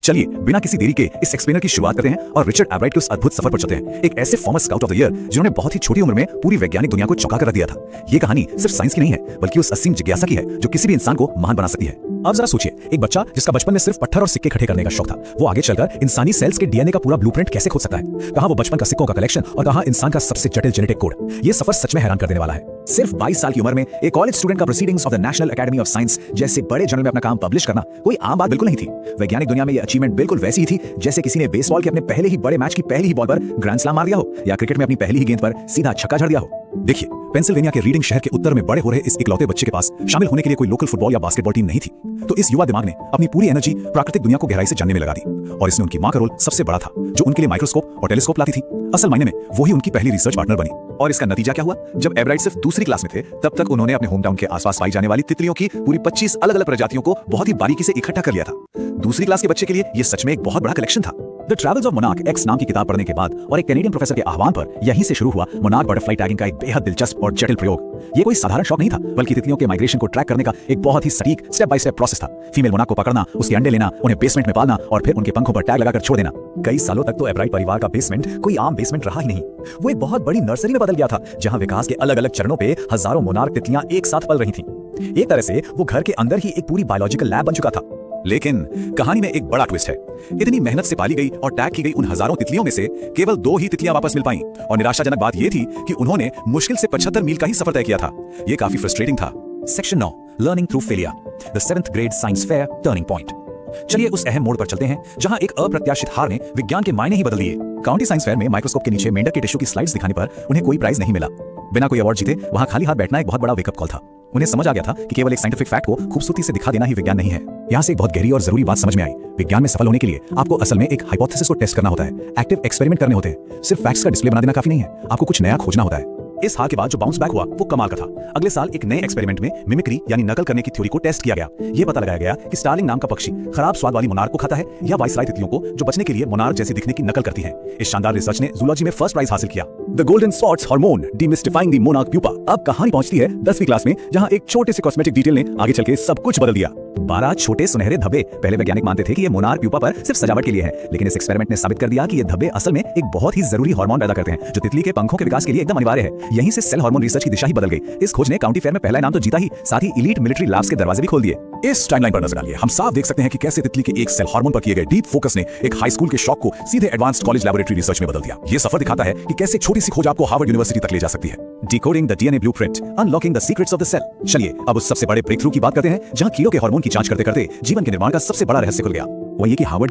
चलिए बिना किसी देरी के इस एक्सप्लेनर की शुरुआत करते हैं और रिचर्ड एब्राइट के उस अद्भुत सफर पर चलते हैं, एक ऐसे farmer scout of the year जिन्होंने बहुत ही छोटी उम्र में पूरी वैज्ञानिक दुनिया को चौंका कर रख दिया था। ये कहानी सिर्फ साइंस की नहीं है बल्कि उस असीम जिज्ञासा की है जो किसी भी इंसान को महान बना सकती है। अब जरा सोचिए, एक बच्चा जिसका बचपन में सिर्फ पत्थर और सिक्के इकट्ठे करने का शौक था, वो आगे चलकर इंसानी सेल्स के डीएनए का पूरा ब्लूप्रिंट कैसे खोज सकता है। कहां वो बचपन का सिक्कों का कलेक्शन और कहां इंसान का सबसे जटिल जेनेटिक कोड। ये सफर सच में हैरान कर देने वाला है। सिर्फ 22 साल की उम्र में एक कॉलेज स्टूडेंट का proceedings of the national academy of science जैसे बड़े जर्नल में अपना काम पब्लिश करना कोई आम बात बिल्कुल नहीं थी। वैज्ञानिक दुनिया में ये अचीवमेंट बिल्कुल वैसी ही थी जैसे किसी ने बेसबॉल के अपने पहले ही बड़े मैच की पहली ही बॉल पर ग्रैंड स्लैम मार दिया हो या क्रिकेट में अपनी पहली ही गेंद पर सीधा छक्का जड़ दिया हो। देखिए, पेंसिल्वेनिया के रीडिंग शहर के उत्तर में बड़े हो रहे इस इकलौते बच्चे के पास शामिल होने के लिए कोई लोकल फुटबॉल या बास्केटबॉल टीम नहीं थी, तो इस युवा दिमाग ने अपनी पूरी एनर्जी प्राकृतिक दुनिया को गहराई से जानने में लगा दी और इसमें उनकी मां का रोल सबसे बड़ा था, जो उनके लिए माइक्रोस्कोप और टेलीस्कोप लाती थी। असल मायने में वही उनकी पहली रिसर्च पार्टनर बनी। और इसका नतीजा क्या हुआ? जब एब्राइट सिर्फ दूसरी क्लास में थे तब तक उन्होंने अपने होम टाउन के आसपास पाई जाने वाली तितलियों की पूरी 25 अलग-अलग प्रजातियों को बहुत ही बारीकी से इकट्ठा कर लिया था। दूसरी क्लास के बच्चे के लिए यह सच में एक बहुत बड़ा कलेक्शन था। The travels of monarch x नाम की किताब पढ़ने के बाद और एक कैनेडियन प्रोफेसर के आह्वान पर यहीं से शुरू हुआ मोनार्क बटरफ्लाई टैगिंग का एक बेहद दिलचस्प और जटिल प्रयोग। ये कोई साधारण शौक नहीं था बल्कि तितलियों के माइग्रेशन को ट्रैक करने का एक बहुत ही सटीक स्टेप बाय स्टेप प्रोसेस था। फीमेल मोनार्क को पकड़ना, उसके अंडे लेना, उन्हें बेसमेंट में पालना और फिर उनके पंखों पर टैग लगाकर छोड़ देना। कई सालों तक तो एब्राइट परिवार का बेसमेंट कोई आम बेसमेंट रहा ही नहीं, वो एक बहुत बड़ी नर्सरी में बदल गया था जहां विकास के अलग-अलग चरणों पे हजारों मोनार्क तितलियां एक साथ पल रही थीं। एक तरह से वो घर के अंदर ही एक पूरी बायोलॉजिकल लैब बन चुका था। लेकिन कहानी में एक बड़ा ट्विस्ट है। इतनी मेहनत से पाली गई और टैग की गई उन हजारों तितलियों में से केवल 2 ही तितलियां वापस मिल पाईं और निराशाजनक बात यह थी कि उन्होंने मुश्किल से 75 मील का ही सफर तय किया था। यह काफी फ्रस्ट्रेटिंग था। Section 9, learning through failure, the 7th grade science fair turning point. चलिए उस अहम मोड़ पर चलते हैं जहां एक अप्रत्याशित हार ने विज्ञान के मायने ही बदल दिए। काउंटी साइंस फेयर में माइक्रोस्कोप के नीचे मेंढक के टिश्यू की स्लाइड्स दिखाने पर उन्हें कोई प्राइज नहीं मिला। बिना कोई अवार्ड जीते वहां खाली हाथ बैठना एक बहुत बड़ा वेकअप कॉल था। उन्हें समझ आ गया था कि केवल एक साइंटिफिक फैक्ट को खूबसूरती से दिखा देना ही विज्ञान नहीं है। यहाँ से एक बहुत गहरी और जरूरी बात समझ में आई। विज्ञान में सफल होने के लिए आपको असल में एक हाइपोथेसिस को टेस्ट करना होता है, एक्टिव एक्सपेरिमेंट करने होते हैं। सिर्फ फैक्ट्स का डिस्प्ले बना देना काफी नहीं है, आपको कुछ नया खोजना होता है। इस हार के बाद जो बाउंस बैक हुआ वो कमाल का था। अगले साल एक नए एक्सपेरिमेंट में मिमिक्री यानी नकल करने की थ्योरी को टेस्ट किया गया। ये पता लगाया गया कि स्टार्लिंग नाम का पक्षी खराब स्वाद वाली मोनार्क को खाता है या वाइसराय तितलियों को जो बचने के लिए मोनार्क जैसी दिखने की नकल करती हैं। इस शानदार रिसर्च ने जूलॉजी में फर्स्ट प्राइज हासिल किया। The golden spots hormone demystifying the monarch pupa. अब कहानी पहुंचती है 10वीं क्लास में जहां एक छोटे से कॉस्मेटिक डिटेल ने आगे चल के सब कुछ बदल दिया। 12 छोटे सुनहरे धब्बे। पहले वैज्ञानिक मानते थे कि ये मोनार्क प्यूपा पर सिर्फ सजावट के लिए है, लेकिन इस एक्सपेरिमेंट ने साबित कर दिया कि ये धब्बे असल में एक बहुत ही जरूरी हार्मोन पैदा करते हैं जो तितली के पंखों के विकास के लिए एकदम अनिवार्य है। यहीं से सेल हार्मोन रिसर्च की दिशा ही बदल गई। इस खोज ने काउंटी फेयर में पहला इनाम तो जीता ही, साथ ही एलीट मिलिट्री लैब्स के दरवाजे भी खोल दिए। इस टाइमलाइन पर नजर डालिए, हम साफ देख सकते हैं कि कैसे तितली के एक सेल हार्मोन पर किए गए डीप फोकस ने एक हाई स्कूल के शौक को सीधे एडवांस्ड कॉलेज लैबोरेटरी रिसर्च में बदल दिया। ये सफर दिखाता है कि कैसे छोटी सी खोज आपको हार्वर्ड यूनिवर्सिटी तक ले जा सकती है। Decoding the DNA blueprint, unlocking the secrets of the cell. चलिए अब उस सबसे बड़े ब्रेकथ्रू की बात करते हैं जहां कीड़ों के हार्मोन की जांच करते करते जीवन के निर्माण का सबसे बड़ा रहस्य खुल गया। वो ये कि हार्वर्ड